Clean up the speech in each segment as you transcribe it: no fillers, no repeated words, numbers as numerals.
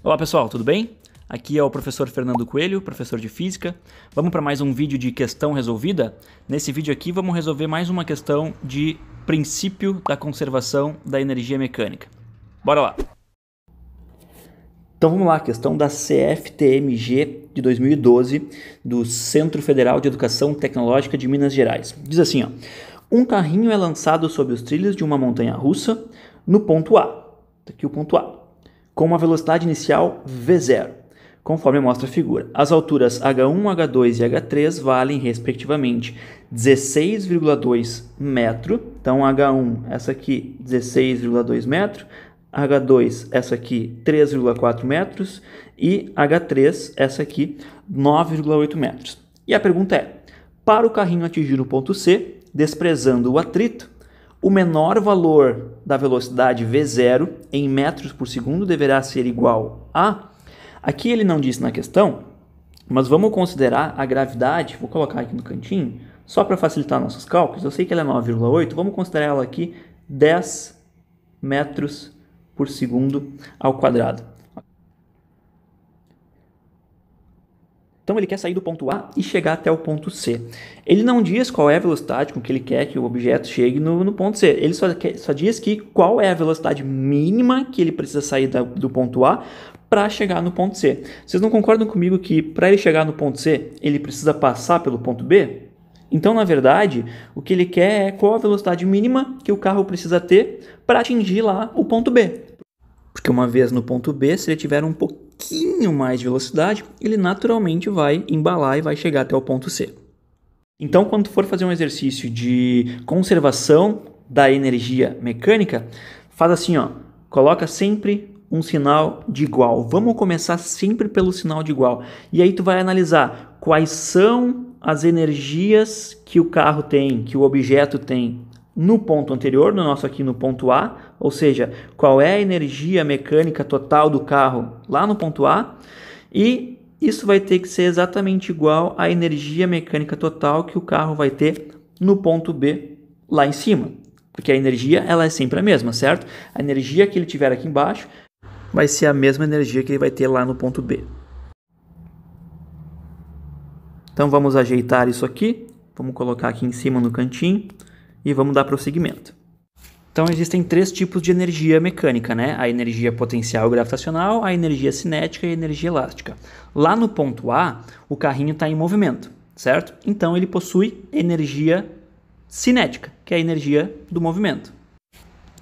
Olá pessoal, tudo bem? Aqui é o professor Fernando Coelho, professor de Física. Vamos para mais um vídeo de questão resolvida? Nesse vídeo aqui vamos resolver mais uma questão de princípio da conservação da energia mecânica. Bora lá! Então vamos lá, questão da CFTMG de 2012 do Centro Federal de Educação Tecnológica de Minas Gerais. Diz assim, ó: um carrinho é lançado sobre os trilhos de uma montanha-russa no ponto A. Tá aqui o ponto A. Com uma velocidade inicial V0, conforme mostra a figura. As alturas H1, H2 e H3 valem, respectivamente, 16,2 metro. Então, H1, essa aqui, 16,2 metro. H2, essa aqui, 3,4 metros. E H3, essa aqui, 9,8 metros. E a pergunta é, para o carrinho atingir o ponto C, desprezando o atrito, o menor valor da velocidade V0 em metros por segundo deverá ser igual a... Aqui ele não disse na questão, mas vamos considerar a gravidade, vou colocar aqui no cantinho, só para facilitar nossos cálculos. Eu sei que ela é 9,8, vamos considerar ela aqui 10 metros por segundo ao quadrado. Então ele quer sair do ponto A e chegar até o ponto C. Ele não diz qual é a velocidade com que ele quer que o objeto chegue no ponto C. Ele só diz que qual é a velocidade mínima que ele precisa sair do ponto A para chegar no ponto C. Vocês não concordam comigo que para ele chegar no ponto C, ele precisa passar pelo ponto B? Então, na verdade, o que ele quer é qual a velocidade mínima que o carro precisa ter para atingir lá o ponto B. Porque uma vez no ponto B, se ele tiver um pouquinho mais de velocidade, ele naturalmente vai embalar e vai chegar até o ponto C. Então, quando for fazer um exercício de conservação da energia mecânica, faz assim, ó, coloca sempre um sinal de igual. Vamos começar sempre pelo sinal de igual. E aí tu vai analisar quais são as energias que o carro tem, que o objeto tem no ponto anterior, no nosso aqui no ponto A, ou seja, qual é a energia mecânica total do carro lá no ponto A, e isso vai ter que ser exatamente igual à energia mecânica total que o carro vai ter no ponto B lá em cima, porque a energia ela é sempre a mesma, certo? A energia que ele tiver aqui embaixo vai ser a mesma energia que ele vai ter lá no ponto B. Então vamos ajeitar isso aqui, vamos colocar aqui em cima no cantinho, e vamos dar prosseguimento. Então existem três tipos de energia mecânica, né? A energia potencial gravitacional, a energia cinética e a energia elástica. Lá no ponto A, o carrinho está em movimento, certo? Então ele possui energia cinética, que é a energia do movimento.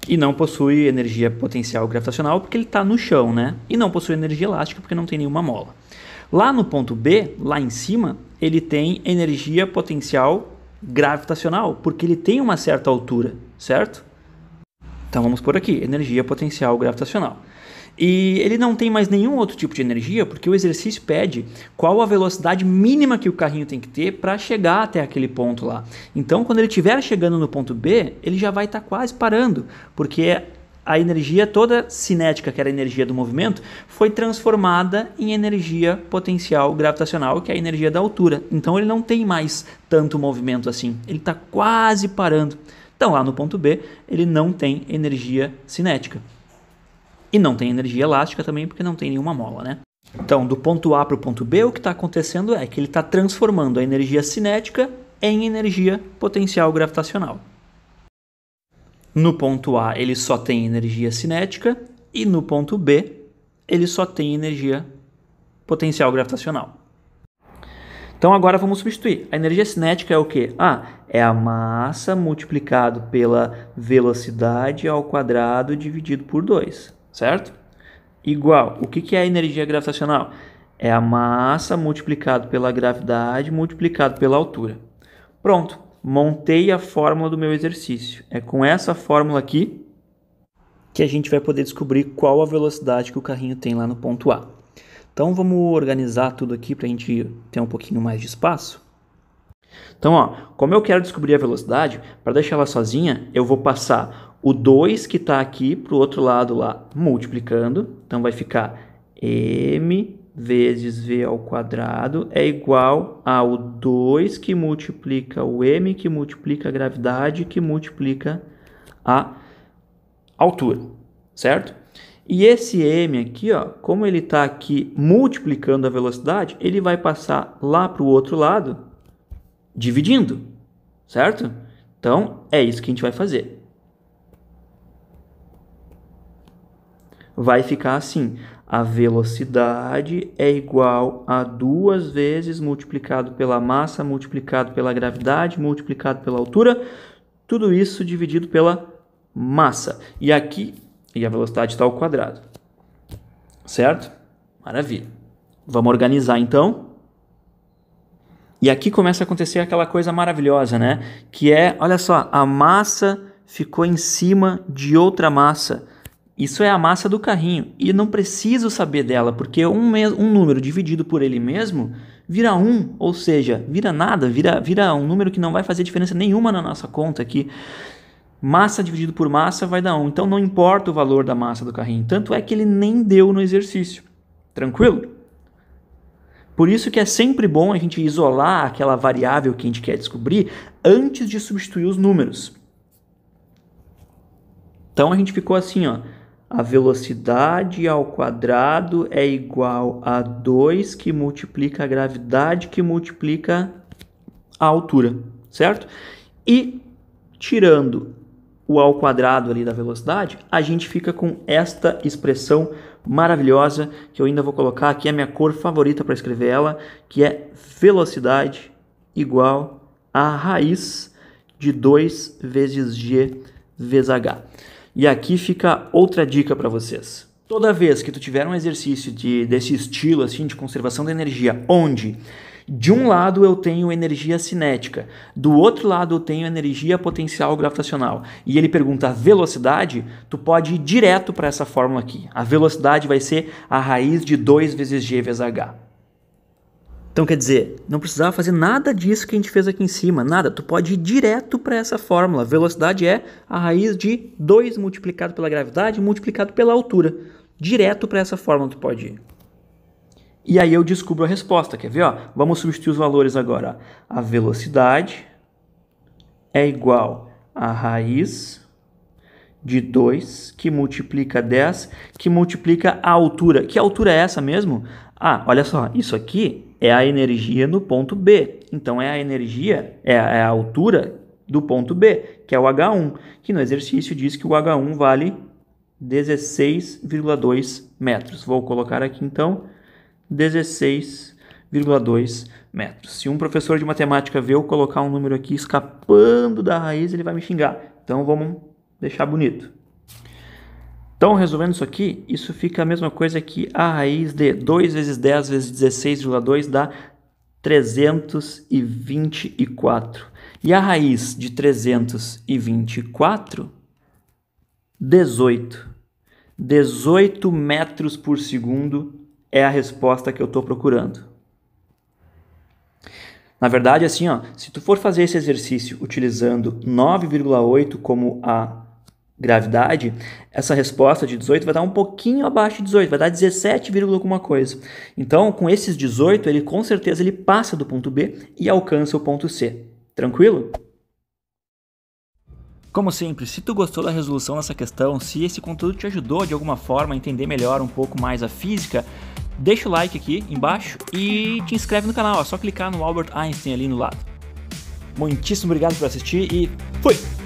E não possui energia potencial gravitacional porque ele está no chão, né? E não possui energia elástica porque não tem nenhuma mola. Lá no ponto B, lá em cima, ele tem energia potencial gravitacional, porque ele tem uma certa altura, certo? Então vamos por aqui, energia potencial gravitacional. E ele não tem mais nenhum outro tipo de energia, porque o exercício pede qual a velocidade mínima que o carrinho tem que ter para chegar até aquele ponto lá. Então quando ele estiver chegando no ponto B, ele já vai estar quase parando, porque a energia toda cinética, que era a energia do movimento, foi transformada em energia potencial gravitacional, que é a energia da altura. Então ele não tem mais tanto movimento assim, ele está quase parando. Então lá no ponto B ele não tem energia cinética. E não tem energia elástica também, porque não tem nenhuma mola, né? Então do ponto A para o ponto B, o que está acontecendo é que ele está transformando a energia cinética em energia potencial gravitacional. No ponto A ele só tem energia cinética e no ponto B ele só tem energia potencial gravitacional. Então agora vamos substituir. A energia cinética é o quê? É a massa multiplicado pela velocidade ao quadrado dividido por 2, certo? Igual, o que é a energia gravitacional? É a massa multiplicado pela gravidade multiplicado pela altura. Pronto. Montei a fórmula do meu exercício. É com essa fórmula aqui que a gente vai poder descobrir qual a velocidade que o carrinho tem lá no ponto A. Então vamos organizar tudo aqui para a gente ter um pouquinho mais de espaço. Então, ó, como eu quero descobrir a velocidade, para deixar ela sozinha, eu vou passar o 2 que está aqui para o outro lado lá multiplicando. Então vai ficar m vezes v ao quadrado é igual ao 2 que multiplica o m, que multiplica a gravidade, que multiplica a altura, certo? E esse m aqui, ó, como ele está aqui multiplicando a velocidade, ele vai passar lá para o outro lado, dividindo, certo? Então, é isso que a gente vai fazer. Vai ficar assim, a velocidade é igual a 2 vezes multiplicado pela massa, multiplicado pela gravidade, multiplicado pela altura, tudo isso dividido pela massa. E aqui, a velocidade está ao quadrado, certo? Maravilha. Vamos organizar então. E aqui começa a acontecer aquela coisa maravilhosa, né? Que é, olha só, a massa ficou em cima de outra massa. Isso é a massa do carrinho e não preciso saber dela, porque um número dividido por ele mesmo vira 1, ou seja, vira nada, vira um número que não vai fazer diferença nenhuma na nossa conta aqui. Massa dividido por massa vai dar 1, então não importa o valor da massa do carrinho, tanto é que ele nem deu no exercício. Tranquilo? Por isso que é sempre bom a gente isolar aquela variável que a gente quer descobrir antes de substituir os números. Então a gente ficou assim, ó. A velocidade ao quadrado é igual a 2 que multiplica a gravidade que multiplica a altura, certo? E tirando o ao quadrado ali da velocidade, a gente fica com esta expressão maravilhosa, que eu ainda vou colocar aqui, a minha cor favorita para escrever ela, que é velocidade igual a raiz de 2 vezes g vezes h. E aqui fica outra dica para vocês. Toda vez que tu tiver um exercício desse estilo, assim, de conservação da energia, onde de um lado eu tenho energia cinética, do outro lado eu tenho energia potencial gravitacional, e ele pergunta a velocidade, tu pode ir direto para essa fórmula aqui. A velocidade vai ser a raiz de 2 vezes g vezes h. Então, quer dizer, não precisava fazer nada disso que a gente fez aqui em cima, nada. Tu pode ir direto para essa fórmula. Velocidade é a raiz de 2 multiplicado pela gravidade multiplicado pela altura. Direto para essa fórmula tu pode ir. E aí eu descubro a resposta, quer ver? Ó? Vamos substituir os valores agora. A velocidade é igual a raiz de 2 que multiplica 10, que multiplica a altura. Que altura é essa mesmo? Ah, olha só, isso aqui é a energia no ponto B. Então, é a energia, é a altura do ponto B, que é o H1, que no exercício diz que o H1 vale 16,2 metros. Vou colocar aqui, então, 16,2 metros. Se um professor de matemática ver eu colocar um número aqui escapando da raiz, ele vai me xingar. Então, vamos deixar bonito. Então, resolvendo isso aqui, isso fica a mesma coisa que a raiz de 2 vezes 10 vezes 16,2 dá 324. E a raiz de 324, 18. 18 metros por segundo é a resposta que eu estou procurando. Na verdade, assim, ó, se tu for fazer esse exercício utilizando 9,8 como a gravidade, essa resposta de 18 vai dar um pouquinho abaixo de 18, vai dar 17, alguma coisa. Então, com esses 18, ele com certeza ele passa do ponto B e alcança o ponto C. Tranquilo? Como sempre, se tu gostou da resolução dessa questão, se esse conteúdo te ajudou de alguma forma a entender melhor um pouco mais a física, deixa o like aqui embaixo e te inscreve no canal. É só clicar no Albert Einstein ali no lado. Muitíssimo obrigado por assistir e fui!